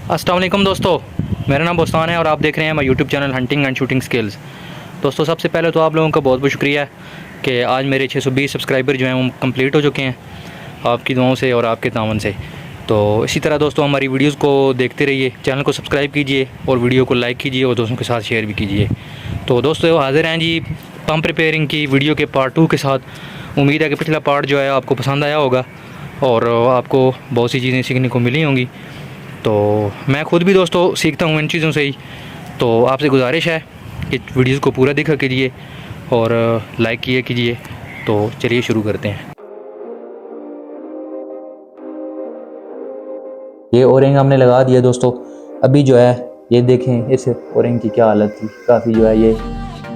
अस्सलाम वालेकुम दोस्तों, मेरा नाम बोस्तान है और आप देख रहे हैं हमारा YouTube channel hunting and shooting skills. दोस्तों, सबसे पहले तो आप लोगों का बहुत बहुत शुक्रिया है कि आज मेरे 620 सब्सक्राइबर जो हैं वो कंप्लीट हो चुके हैं आपकी दुआओं से और आपके तावन से। तो इसी तरह दोस्तों हमारी वीडियोस को देखते रहिए, चैनल को सब्सक्राइब कीजिए और वीडियो को लाइक कीजिए और दोस्तों के साथ शेयर भी कीजिए। तो दोस्तों हाज़िर हैं जी पम्प रिपेयरिंग की वीडियो के पार्ट 2 के साथ। उम्मीद है कि पिछला पार्ट जो है आपको पसंद आया होगा और आपको बहुत सी चीज़ें सीखने को मिली होंगी। तो मैं ख़ुद भी दोस्तों सीखता हूँ इन चीज़ों से ही। तो आपसे गुजारिश है कि वीडियोस को पूरा देखा कीजिए और लाइक किया कीजिए। तो चलिए शुरू करते हैं। ये ओरिंग हमने लगा दिया दोस्तों। अभी जो है ये देखें इस ओरिंग की क्या हालत थी, काफ़ी जो है ये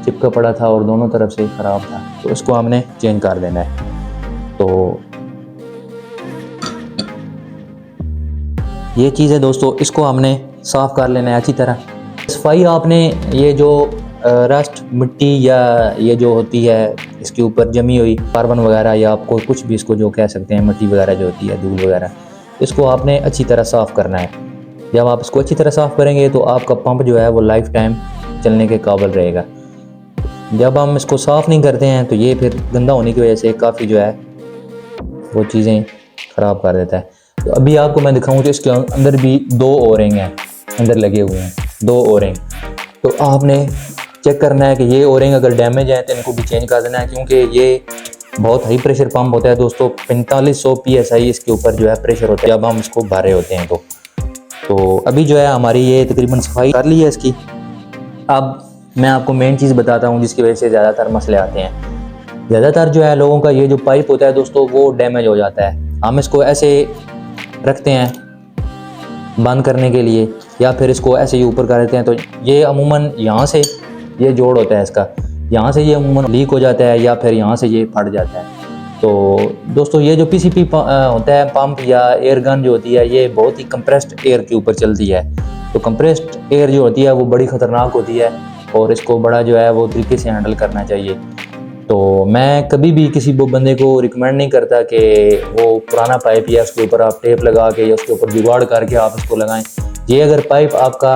चिपका पड़ा था और दोनों तरफ से ख़राब था। तो इसको हमने चेंज कर देना है। तो ये चीज़ है दोस्तों, इसको हमने साफ़ कर लेना है अच्छी तरह। सफाई आपने ये जो रस्ट मिट्टी या ये जो होती है इसके ऊपर जमी हुई कार्बन वगैरह या आपको कुछ भी इसको जो कह सकते हैं मिट्टी वगैरह जो होती है धूल वगैरह, इसको आपने अच्छी तरह साफ़ करना है। जब आप इसको अच्छी तरह साफ़ करेंगे तो आपका पंप जो है वो लाइफ टाइम चलने के काबिल रहेगा। जब हम इसको साफ़ नहीं करते हैं तो ये फिर गंदा होने की वजह से काफ़ी जो है वो चीज़ें ख़राब कर देता है। तो अभी आपको मैं दिखाऊं तो इसके अंदर भी 2 ओरिंग हैं, अंदर लगे हुए हैं 2 ओरिंग। तो आपने चेक करना है कि ये ओरिंग अगर डैमेज है तो इनको भी चेंज कर देना है, क्योंकि ये बहुत हाई प्रेशर पंप होता है दोस्तों। 4500 PSI इसके ऊपर जो है प्रेशर होता है जब हम इसको भर रहे होते हैं। तो अभी जो है हमारी ये तकरीबन सफाई कर ली है इसकी। अब मैं आपको मेन चीज़ बताता हूँ जिसकी वजह से ज़्यादातर मसले आते हैं। ज़्यादातर जो है लोगों का ये जो पाइप होता है दोस्तों वो डैमेज हो जाता है। हम इसको ऐसे रखते हैं बंद करने के लिए या फिर इसको ऐसे ही ऊपर कर देते हैं। तो ये अमूमन यहाँ से ये जोड़ होता है इसका, यहाँ से ये अमूमन लीक हो जाता है या फिर यहाँ से ये फट जाता है। तो दोस्तों ये जो PCP होता है पंप या एयर गन जो होती है ये बहुत ही कंप्रेस्ड एयर के ऊपर चलती है। तो कंप्रेस्ड एयर जो होती है वो बड़ी ख़तरनाक होती है और इसको बड़ा जो है वो तरीके से हैंडल करना चाहिए। तो मैं कभी भी किसी वो बंदे को रिकमेंड नहीं करता कि वो पुराना पाइप या उसके ऊपर आप टेप लगा के या उसके ऊपर जुगाड़ करके आप इसको लगाएं। ये अगर पाइप आपका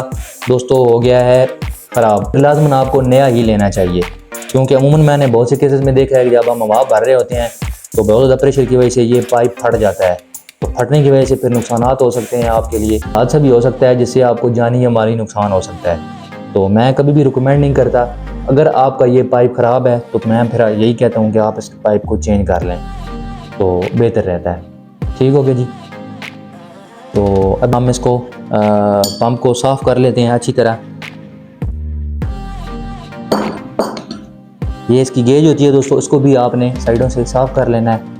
दोस्तों हो गया है ख़राब तो लाजमन आपको नया ही लेना चाहिए, क्योंकि अमूमन मैंने बहुत से केसेस में देखा है कि जब हम हवा भर रहे होते हैं तो बहुत ज़्यादा प्रेशर की वजह से ये पाइप फट जाता है। तो फटने की वजह से फिर नुकसानात हो सकते हैं, आपके लिए हादसा भी हो सकता है जिससे आपको जानी या माली नुकसान हो सकता है। तो मैं कभी भी रिकमेंड नहीं करता। अगर आपका ये पाइप ख़राब है तो मैं फिर यही कहता हूँ कि आप इस पाइप को चेंज कर लें तो बेहतर रहता है। ठीक हो गया जी। तो अब हम इसको पंप को साफ़ कर लेते हैं अच्छी तरह। ये इसकी गेज होती है दोस्तों, इसको भी आपने साइडों से साफ़ कर लेना है।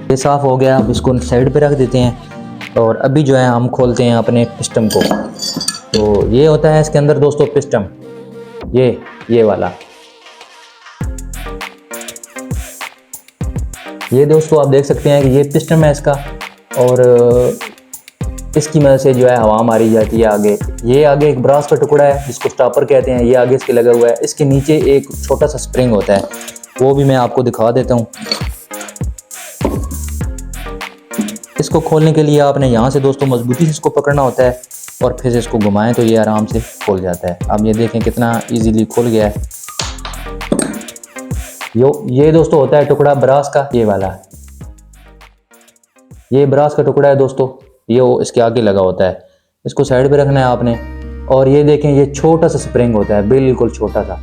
ये साफ़ हो गया, अब इसको साइड पे रख देते हैं। और अभी जो है हम खोलते हैं अपने पिस्टन को। तो ये होता है इसके अंदर दोस्तों पिस्टन, ये वाला। ये दोस्तों आप देख सकते हैं कि ये पिस्टन है इसका और इसकी मदद से जो है हवा मारी जाती है आगे। ये आगे एक ब्रास का टुकड़ा है जिसको स्टॉपर कहते हैं, ये आगे इसके लगा हुआ है। इसके नीचे एक छोटा सा स्प्रिंग होता है, वो भी मैं आपको दिखा देता हूँ। इसको खोलने के लिए आपने यहाँ से दोस्तों मजबूती से इसको पकड़ना होता है और फिर इसको घुमाएं तो ये आराम से खोल जाता है। अब ये देखें कितना इजीली खुल गया है। ये दोस्तों होता है टुकड़ा ब्रास का, ये वाला। ये ब्रास का टुकड़ा है दोस्तों, ये इसके आगे लगा होता है। इसको साइड पे रखना है आपने। और ये देखें ये छोटा सा स्प्रिंग होता है, बिल्कुल छोटा सा।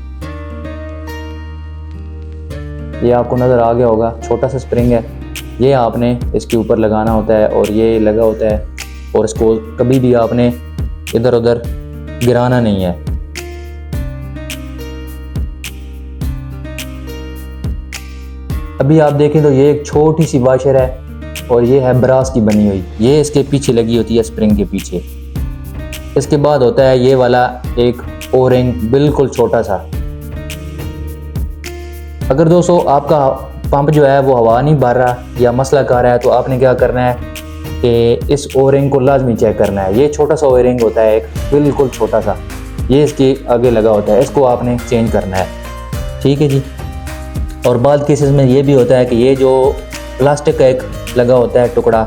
ये आपको नज़र आ गया होगा, छोटा सा स्प्रिंग है। ये आपने इसके ऊपर लगाना होता है और ये लगा होता है। और इसको कभी भी आपने इधर उधर गिराना नहीं है। अभी आप देखें तो ये एक छोटी सी वाशर है और ये है ब्रास की बनी हुई, ये इसके पीछे लगी होती है स्प्रिंग के पीछे। इसके बाद होता है ये वाला एक ओरिंग, बिल्कुल छोटा सा। अगर दोस्तों आपका पंप जो है वो हवा नहीं भर रहा या मसला कर रहा है तो आपने क्या करना है कि इस ओरिंग को लाजमी चेक करना है। ये छोटा सा ओरिंग होता है एक, बिल्कुल छोटा सा, ये इसके आगे लगा होता है, इसको आपने चेंज करना है। ठीक है जी। और बाद केसेस में ये भी होता है कि ये जो प्लास्टिक का एक लगा होता है टुकड़ा,